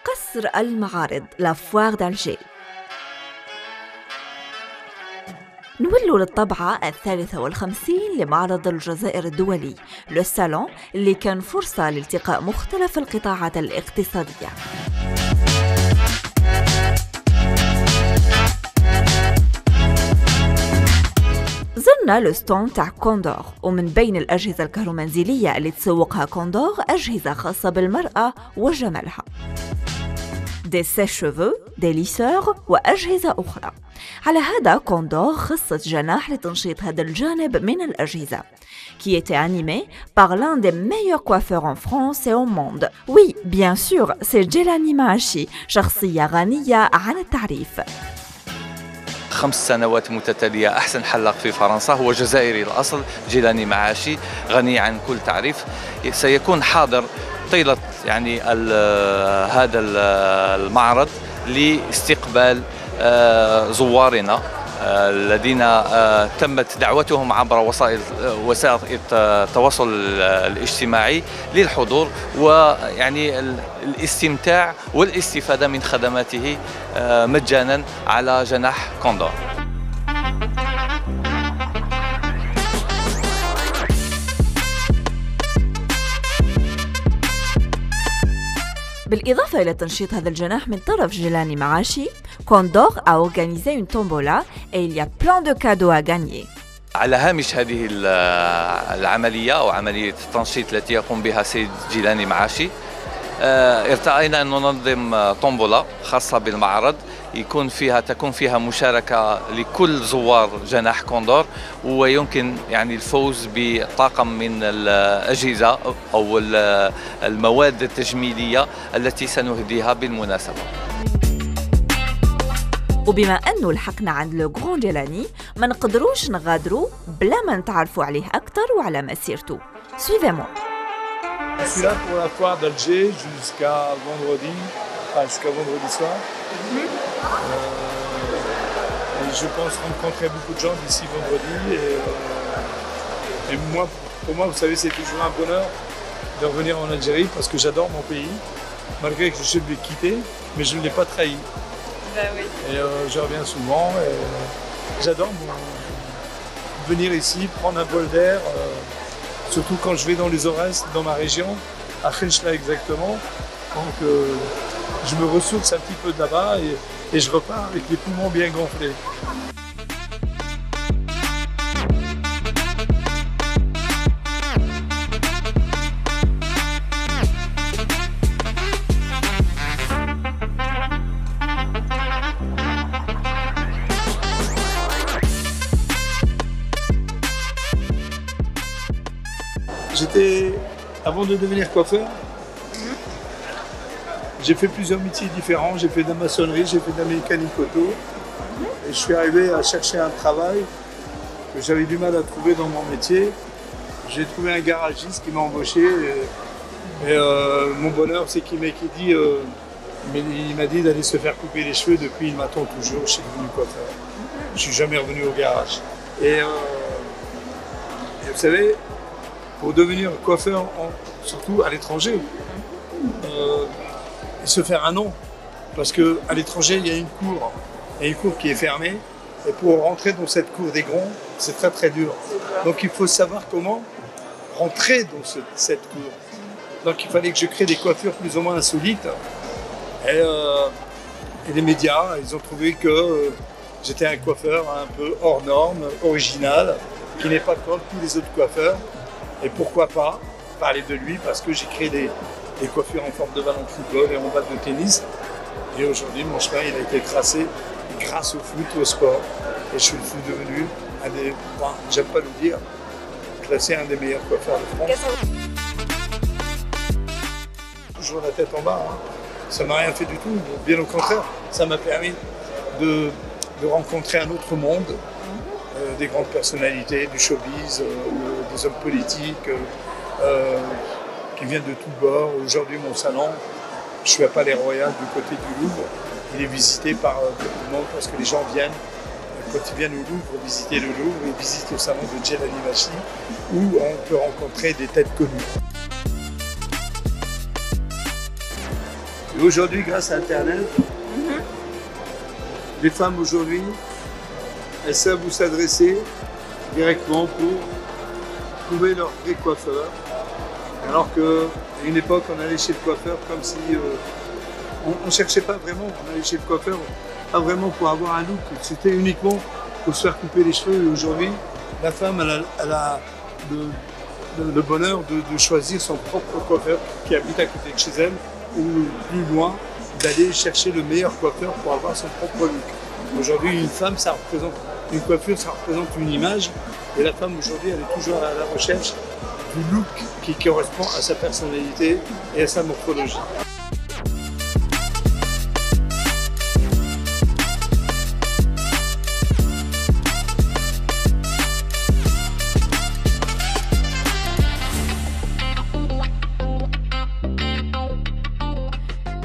قصر المعارض لا فوار d'Alger. نولوا للطبعة 53 لمعرض الجزائر الدولي لو سالون اللي كان فرصة لالتقاء مختلف القطاعات الاقتصادية. زرنا لو ستون تاع كوندور، ومن بين الأجهزة الكهرومنزلية اللي تسوقها كوندور أجهزة خاصة بالمرأة وجمالها، دي سيش-شوفو، دي ليسور وأجهزة أخرى. على هذا كوندور خصت جناح لتنشيط هذا الجانب من الأجهزة qui était animé par l'un des meilleurs coiffeurs en France et au monde. Oui, bien sûr, c'est Djelani Maachi، شخصية غنية عن التعريف. 5 سنوات متتالية أحسن حلاق في فرنسا، هو جزائري الأصل جيلاني معاشي، غني عن كل تعريف. سيكون حاضر طيلة يعني هذا المعرض لاستقبال زوارنا الذين تمت دعوتهم عبر وسائل التواصل الاجتماعي للحضور ويعني الاستمتاع والاستفادة من خدماته مجانا على جناح كوندور. بالإضافة إلى تنشيط هذا الجناح من طرف جيلاني معاشي، كوندور a organisé une tombola et il y a plein de cadeaux à gagner. على هامش هذه العملية أو عملية التنشيط التي يقوم بها سيد جيلاني معاشي، ارتأينا أن ننظم طومبولا خاصة بالمعرض تكون فيها مشاركة لكل زوار جناح كوندور، ويمكن يعني الفوز بطاقم من الأجهزة أو المواد التجميلية التي سنهديها بالمناسبة. وبما أنه لحقنا عند لو غران جيلاني ما نقدروش نغادروا بلا ما نتعرفوا عليه أكثر وعلى مسيرته. Suivez-moi. Je suis là pour la foire d'Alger jusqu'à vendredi soir. Et je pense rencontrer beaucoup de gens d'ici vendredi. Et moi, pour moi, vous savez, c'est toujours un bonheur de revenir en Algérie parce que j'adore mon pays, malgré que je l'ai quitté, mais je ne l'ai pas trahi. Ben oui. Et je reviens souvent. Et j'adore venir ici, prendre un bol d'air. Surtout quand je vais dans les Aurès, dans ma région, à Fenchla exactement. Donc je me ressource un petit peu de là-bas et je repars avec les poumons bien gonflés. Avant de devenir coiffeur, j'ai fait plusieurs métiers différents. J'ai fait de la maçonnerie, j'ai fait de la mécanique auto. Et je suis arrivé à chercher un travail que j'avais du mal à trouver dans mon métier. J'ai trouvé un garagiste qui m'a embauché. Et mon bonheur, c'est qu'il m'a dit d'aller se faire couper les cheveux. Depuis, il m'attend toujours. Je suis devenu coiffeur. Je suis jamais revenu au garage. Et vous savez, pour devenir coiffeur, surtout à l'étranger, et se faire un nom. Parce qu'à l'étranger, il y a une cour qui est fermée. Et pour rentrer dans cette cour des gronds, c'est très très dur. Donc il faut savoir comment rentrer dans cette cour. Donc il fallait que je crée des coiffures plus ou moins insolites. Et les médias, ils ont trouvé que j'étais un coiffeur un peu hors norme, original, qui n'est pas comme tous les autres coiffeurs. Et pourquoi pas parler de lui, parce que j'ai créé des coiffures en forme de ballon de football et en balle de tennis. Et aujourd'hui, mon chemin il a été tracé grâce au foot, au sport. Et je suis devenu j'aime pas le dire, classé un des meilleurs coiffeurs de France. Toujours la tête en bas, hein. Ça m'a rien fait du tout. Bien au contraire, ça m'a permis de rencontrer un autre monde. Des grandes personnalités, du showbiz, des hommes politiques qui viennent de tous bords. Aujourd'hui, mon salon, je suis à Palais Royal du côté du Louvre. Il est visité par beaucoup de monde parce que les gens viennent, quand ils viennent au Louvre, visiter le Louvre, ils visitent le salon de Djelani Maachi où on peut rencontrer des têtes connues. Et aujourd'hui, grâce à Internet, les femmes aujourd'hui, elles savent où s'adresser directement pour trouver leur vrai coiffeur. Alors qu'à une époque, on allait chez le coiffeur comme si on ne cherchait pas vraiment. On allait chez le coiffeur pas vraiment pour avoir un look. C'était uniquement pour se faire couper les cheveux. Et aujourd'hui, la femme, elle a le bonheur de choisir son propre coiffeur qui habite à côté de chez elle ou plus loin, d'aller chercher le meilleur coiffeur pour avoir son propre look. Aujourd'hui, une femme, ça représente une coiffure, ça représente une image. Et la femme, aujourd'hui, elle est toujours à la recherche du look qui correspond à sa personnalité et à sa morphologie.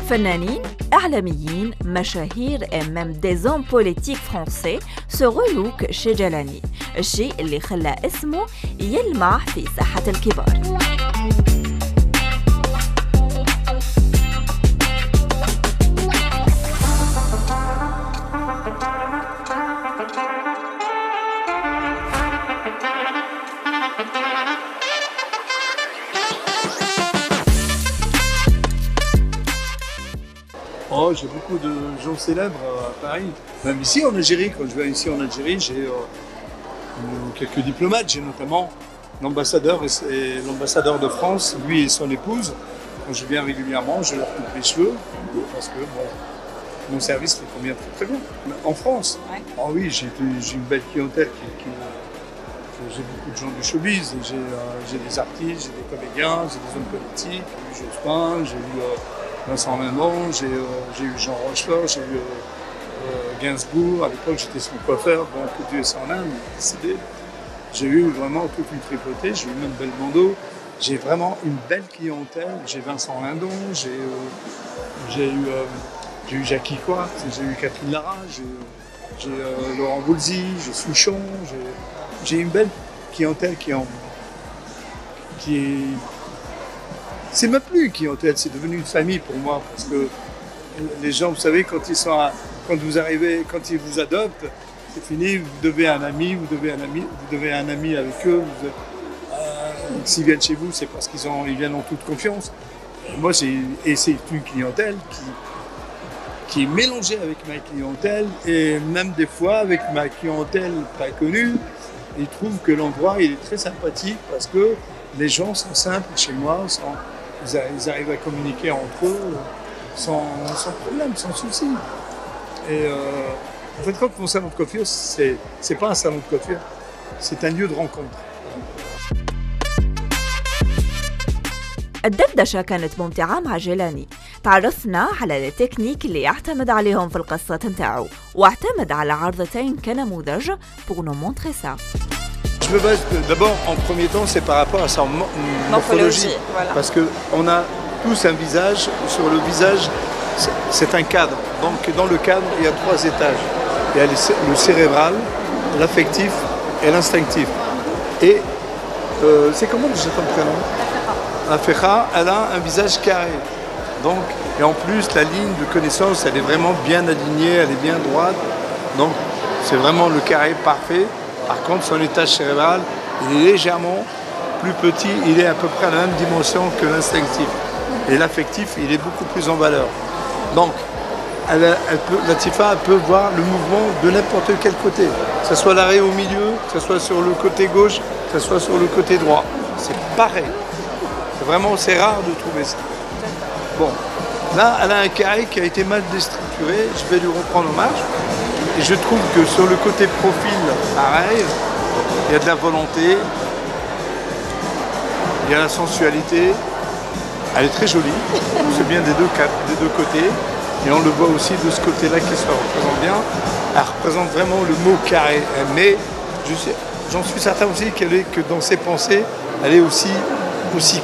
فنانين، إعلاميين، مشاهير et même des hommes politiques français se relook chez جيلاني، الشيء اللي خلى اسمه يلمع في ساحة الكبار. Oh, j'ai beaucoup de gens célèbres à Paris. Même ici en Algérie, quand je viens ici en Algérie, j'ai quelques diplomates. J'ai notamment l'ambassadeur de France, lui et son épouse. Quand je viens régulièrement, je leur coupe les cheveux parce que bon, mon service les convient très très bien. En France, ouais. Oh oui, j'ai une belle clientèle. J'ai beaucoup de gens du showbiz. J'ai des artistes, j'ai des comédiens, j'ai des hommes politiques. J'ai eu Jospin, j'ai eu Vincent Lindon, j'ai eu Jean Rochefort, j'ai eu Gainsbourg. À l'époque, j'étais son coiffeur, bon, que Dieu s'en âme, il est décédé. J'ai eu vraiment toute une tripotée, j'ai eu même Belmondo. J'ai vraiment une belle clientèle. J'ai Vincent Lindon, j'ai eu Jackie Coix, j'ai eu Catherine Lara, j'ai Laurent Voulzy, j'ai Souchon. J'ai une belle clientèle qui est... C'est même plus une clientèle, c'est devenu une famille pour moi, parce que les gens, vous savez, quand vous arrivez, quand ils vous adoptent, c'est fini, vous devez un ami, vous devez un ami avec eux. S'ils viennent chez vous, c'est parce qu'ils viennent en toute confiance. Moi, c'est une clientèle qui est mélangée avec ma clientèle, et même des fois avec ma clientèle pas connue. Ils trouvent que l'endroit il est très sympathique parce que les gens sont simples chez moi, ils arrivent à communiquer entre eux sans problème, sans souci. Et en fait, quand mon salon de coiffure, c'est pas un salon de coiffure, c'est un lieu de rencontre. الدردشة كانت ممتعة مع جيلاني. تعرفنا على التكنيك اللي يعتمد عليهم في القصة نتاعو، واعتمد على عرضتين كنموذج pour nous montrer ça. Je me base d'abord, en premier temps, c'est par rapport à sa morphologie. Voilà. Parce qu'on a tous un visage. Sur le visage, c'est un cadre. Donc dans le cadre, il y a 3 étages. Il y a le cérébral, l'affectif et l'instinctif. Et c'est comment déjà ton prénom? La Fecha, elle a un visage carré. Donc, et en plus, la ligne de connaissance, elle est vraiment bien alignée, elle est bien droite. Donc, c'est vraiment le carré parfait. Par contre, son étage cérébral, il est légèrement plus petit, il est à peu près à la même dimension que l'instinctif. Et l'affectif, il est beaucoup plus en valeur. Donc, la Tifa peut voir le mouvement de n'importe quel côté. Que ce soit l'arrêt au milieu, que ce soit sur le côté gauche, que ce soit sur le côté droit. C'est pareil. C'est rare de trouver ça. Bon, là, elle a un carré qui a été mal déstructuré. Je vais lui reprendre en marche. Et je trouve que sur le côté profil, pareil, il y a de la volonté, il y a la sensualité. Elle est très jolie. C'est bien des deux côtés. Et on le voit aussi de ce côté-là qui se représente bien. Elle représente vraiment le mot carré. Mais j'en suis certain aussi que dans ses pensées, elle est aussi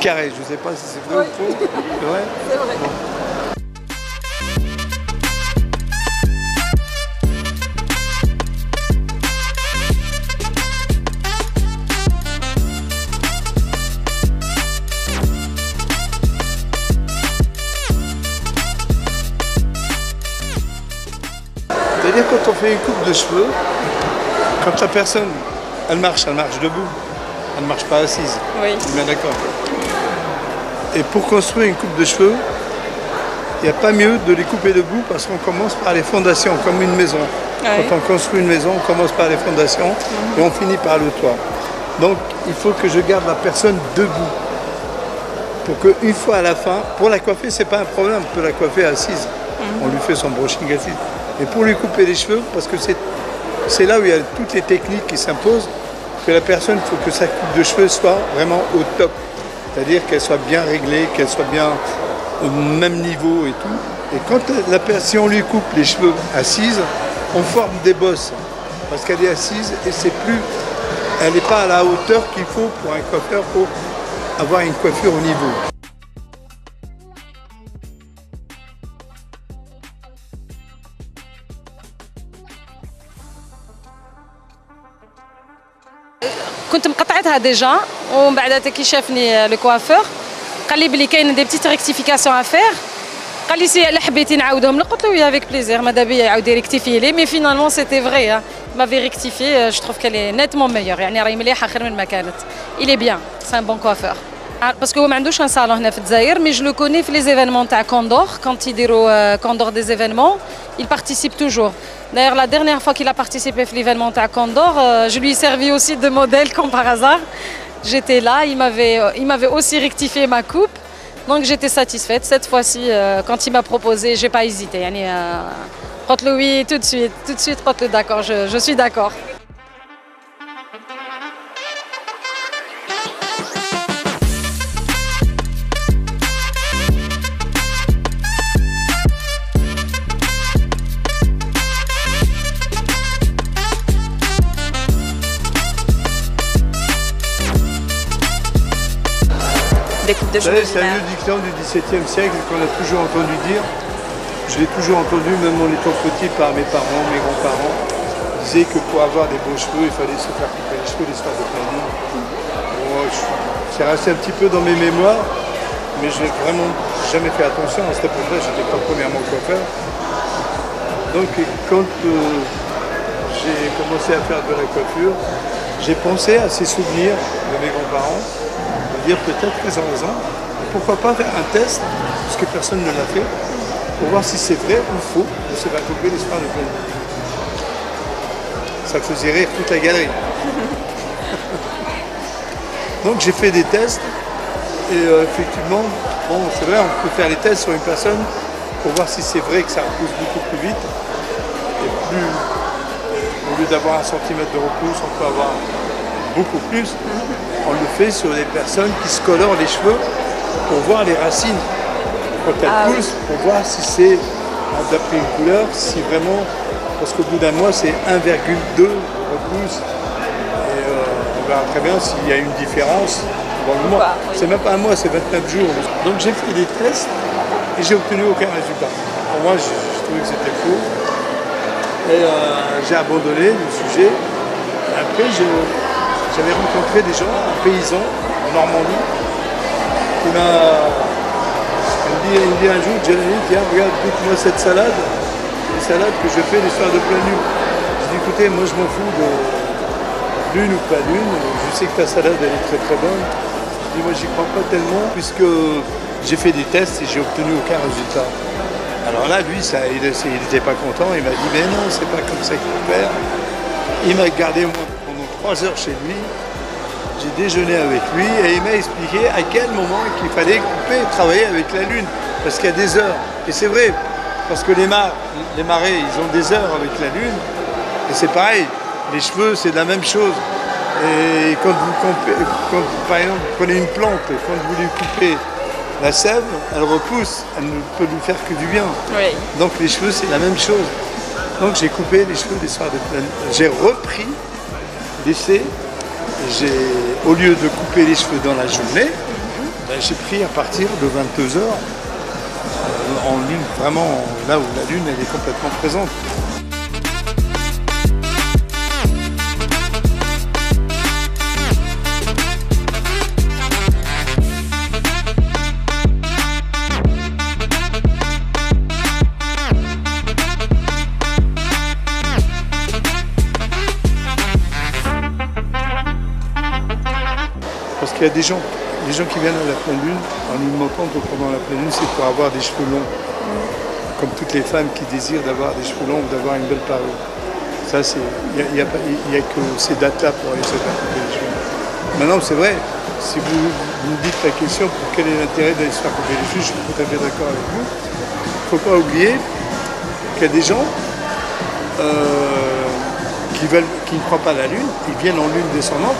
carré. Je ne sais pas si c'est vrai ou faux. C'est vrai ? C'est vrai. Bon. C'est-à-dire quand on fait une coupe de cheveux, quand la personne, elle marche debout, elle ne marche pas assise. Oui. On est bien d'accord. Et pour construire une coupe de cheveux, il n'y a pas mieux de les couper debout parce qu'on commence par les fondations, comme une maison. Ouais. Quand on construit une maison, on commence par les fondations et on finit par le toit. Donc il faut que je garde la personne debout. Pour qu'une fois à la fin, pour la coiffer, c'est pas un problème, on peut la coiffer assise. On lui fait son brushing assise. Mais pour lui couper les cheveux, parce que c'est là où il y a toutes les techniques qui s'imposent, que la personne, il faut que sa coupe de cheveux soit vraiment au top. C'est-à-dire qu'elle soit bien réglée, qu'elle soit bien au même niveau et tout. Et quand si on lui coupe les cheveux assises, on forme des bosses. Parce qu'elle est assise et elle n'est pas à la hauteur qu'il faut pour un coiffeur pour avoir une coiffure au niveau. كنت مقطعتها ديجا ومن بعد كي شافني لو كوافور قال لي بلي كاين دي بتيت ريكتيفيكاسيون افير قال لي سي الا حبيتي نعاودهم لك قلت له وي افيك بليزير ماذا بيا يعاود يريكتيفي لي مي فينالمون سيتي فري مافي ريكتيفي جو تروف كال اي نيتمون ميور يعني راهي مليحه خير من ما كانت il est bien c'est un bon coiffeur باسكو هو ما عندوش ان صالون هنا في الجزائر مي جو لو كوني في لي زيفينمون تاع كوندور كونت يديروا كوندور دي زيفينمون il participe toujours. D'ailleurs, la dernière fois qu'il a participé à l'événement à Condor, je lui ai servi aussi de modèle comme par hasard. J'étais là, il m'avait aussi rectifié ma coupe, donc j'étais satisfaite. Cette fois-ci, quand il m'a proposé, je n'ai pas hésité. Prends-le oui, tout de suite, prends-le d'accord, je suis d'accord. Vous savez, c'est un vieux dicton du XVIIe siècle qu'on a toujours entendu dire. Je l'ai toujours entendu, même en étant petit, par mes parents, mes grands-parents. Ils disaient que pour avoir des beaux cheveux, il fallait se faire couper les cheveux, l'histoire de plein de c'est resté un petit peu dans mes mémoires, mais je n'ai vraiment jamais fait attention. À cette époque-là, je n'étais pas premièrement coiffeur. Donc, quand j'ai commencé à faire de la coiffure, j'ai pensé à ces souvenirs de mes grands-parents. Dire peut-être qu'ils ont raison. Pourquoi pas faire un test, parce que personne ne l'a fait, pour voir si c'est vrai ou faux de se faire couper l'histoire de plein de vie. Ça faisait rire toute la galerie. Donc j'ai fait des tests et effectivement, bon, c'est vrai, on peut faire les tests sur une personne pour voir si c'est vrai que ça repousse beaucoup plus vite. Et plus, au lieu d'avoir 1 centimètre de repousse, on peut avoir beaucoup plus. On le fait sur des personnes qui se colorent les cheveux pour voir les racines. Quand elles poussent, pour voir si c'est, d'après une couleur, si vraiment, parce qu'au bout d'un mois, c'est 1,2 repousse. Et on verra très bien s'il y a une différence dans le mois. C'est même pas un mois, c'est 29 jours. Donc j'ai fait des tests et j'ai obtenu aucun résultat. Pour moi, j'ai trouvé que c'était faux. Et j'ai abandonné le sujet. Et après, j'avais rencontré des gens, un paysan en Normandie, qui m'a dit un jour, Jelani, tiens, regarde, goûte-moi cette salade, une salade que je fais l'histoire de plein lune. J'ai dit, écoutez, moi je m'en fous de lune ou pas lune, je sais que ta salade elle est très très bonne. Je dis, moi j'y crois pas tellement, puisque j'ai fait des tests et j'ai obtenu aucun résultat. Alors là, lui, il n'était pas content, il m'a dit, mais non, c'est pas comme ça qu'il faut faire. Il m'a gardé moi 3 heures chez lui, j'ai déjeuné avec lui et il m'a expliqué à quel moment qu'il fallait couper et travailler avec la lune, parce qu'il y a des heures. Et c'est vrai, parce que les marais, ils ont des heures avec la lune, et c'est pareil, les cheveux c'est la même chose. Et quand par exemple vous prenez une plante et quand vous lui coupez la sève, elle repousse, elle ne peut lui faire que du bien. Oui. Donc les cheveux c'est la même chose. Donc j'ai coupé les cheveux des soirs de pleine lune. J'ai repris l'essai, au lieu de couper les cheveux dans la journée, j'ai pris à partir de 22 h en lune, vraiment là où la lune elle est complètement présente. il y a des gens qui viennent à la pleine lune, en alimentant pendant la pleine lune, c'est pour avoir des cheveux longs. Comme toutes les femmes qui désirent d'avoir des cheveux longs ou d'avoir une belle parure. Ça, il n'y a que ces dates-là pour aller se faire couper les cheveux. Maintenant, c'est vrai, si vous me dites la question pour quel est l'intérêt d'aller se faire couper les cheveux, je suis tout à fait d'accord avec vous. Il ne faut pas oublier qu'il y a des gens qui ne croient pas à la lune, ils viennent en lune descendante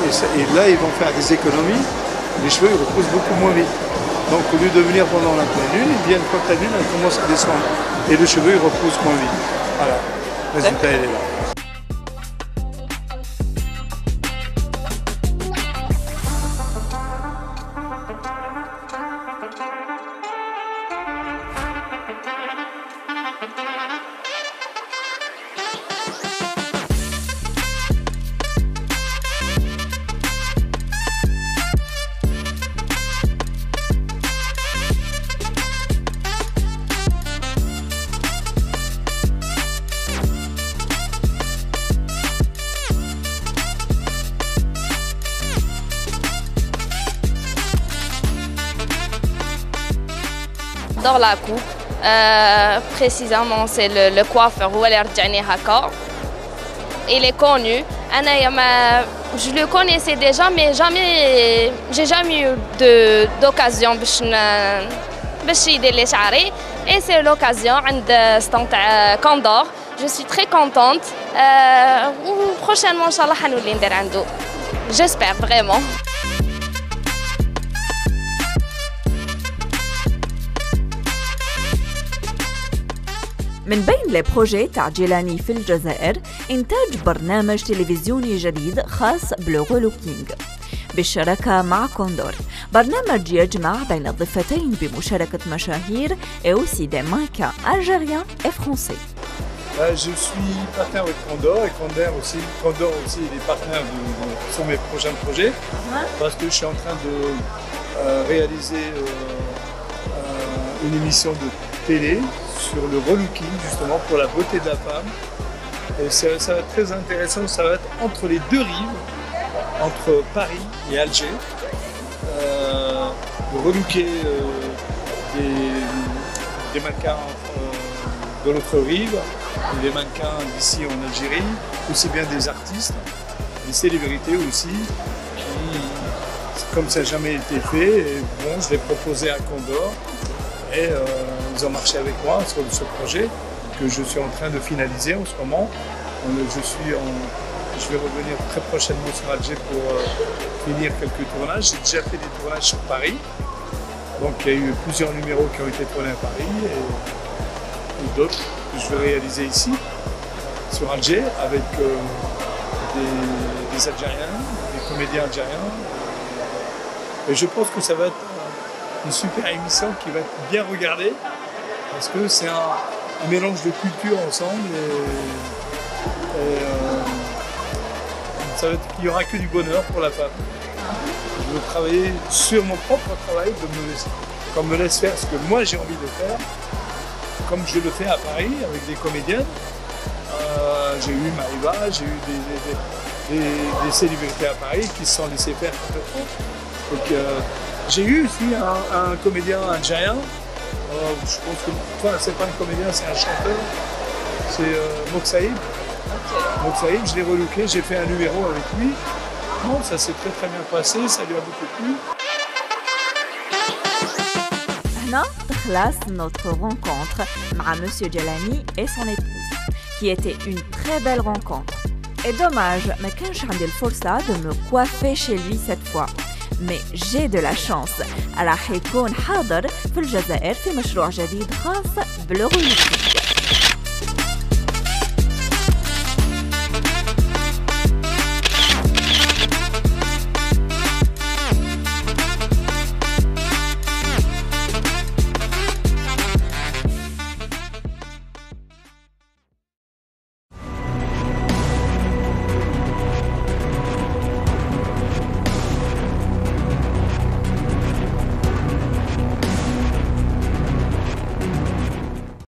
et là ils vont faire des économies, les cheveux ils repoussent beaucoup moins vite. Donc au lieu de venir pendant la pleine lune, ils viennent quand la lune elle commence à descendre et le cheveu il repousse moins vite. Voilà, le résultat il est là. J'adore la coupe, précisément c'est le coiffeur où elle est retournée haka. Il est connu. Je le connaissais déjà, mais j'ai jamais eu d'occasion باش يدير لي شعري. Et c'est l'occasion عند stand Condor. Je suis très contente. Prochainement, Inch'Allah, حنولي ندير عنده. J'espère vraiment. من بين لي بروجي تاع جيلاني في الجزائر إنتاج برنامج تلفزيوني جديد خاص بالغولوكينغ بالشراكة مع كوندور. برنامج يجمع بين الضفتين بمشاركة مشاهير et aussi des mannequins algériens et français. Je suis partenaire avec Condor et Condor aussi il est partenaire sur mes prochains projets parce que je suis en train de réaliser une émission de télé sur le relooking justement pour la beauté de la femme. Et ça va être très intéressant, ça va être entre les deux rives, entre Paris et Alger. De relooker des mannequins de l'autre rive, des mannequins d'ici en Algérie, aussi bien des artistes, des célébrités aussi, comme ça n'a jamais été fait, et bon, je l'ai proposé à Condor. Et ils ont marché avec moi sur ce projet que je suis en train de finaliser en ce moment. Je vais revenir très prochainement sur Alger pour finir quelques tournages. J'ai déjà fait des tournages sur Paris. Donc il y a eu plusieurs numéros qui ont été tournés à Paris et d'autres que je vais réaliser ici, sur Alger, avec des Algériens, des comédiens algériens. Et je pense que ça va être une super émission qui va être bien regardée parce que c'est un mélange de cultures ensemble il n'y aura que du bonheur pour la femme. Je veux travailler sur mon propre travail, comme me laisse faire ce que moi j'ai envie de faire, comme je le fais à Paris avec des comédiennes. J'ai eu Maïva, j'ai eu des célébrités à Paris qui se sont laissées faire complètement. Donc, j'ai eu aussi un comédien algérien, je pense que, enfin c'est pas un comédien, c'est un chanteur, c'est Mokshaïb. Mokshaïb, je l'ai relooké, j'ai fait un numéro avec lui. Bon, ça s'est très très bien passé, ça lui a beaucoup plu. هنا تخلص notre rencontre مع Monsieur Djelani et son épouse, qui était une très belle rencontre. Et dommage, ما كانش عندي الفرصة de me coiffer chez lui cette fois. Mais j'ai de la chance. راح يكون حاضر في الجزائر في مشروع جديد خاص بالغولوكينغ.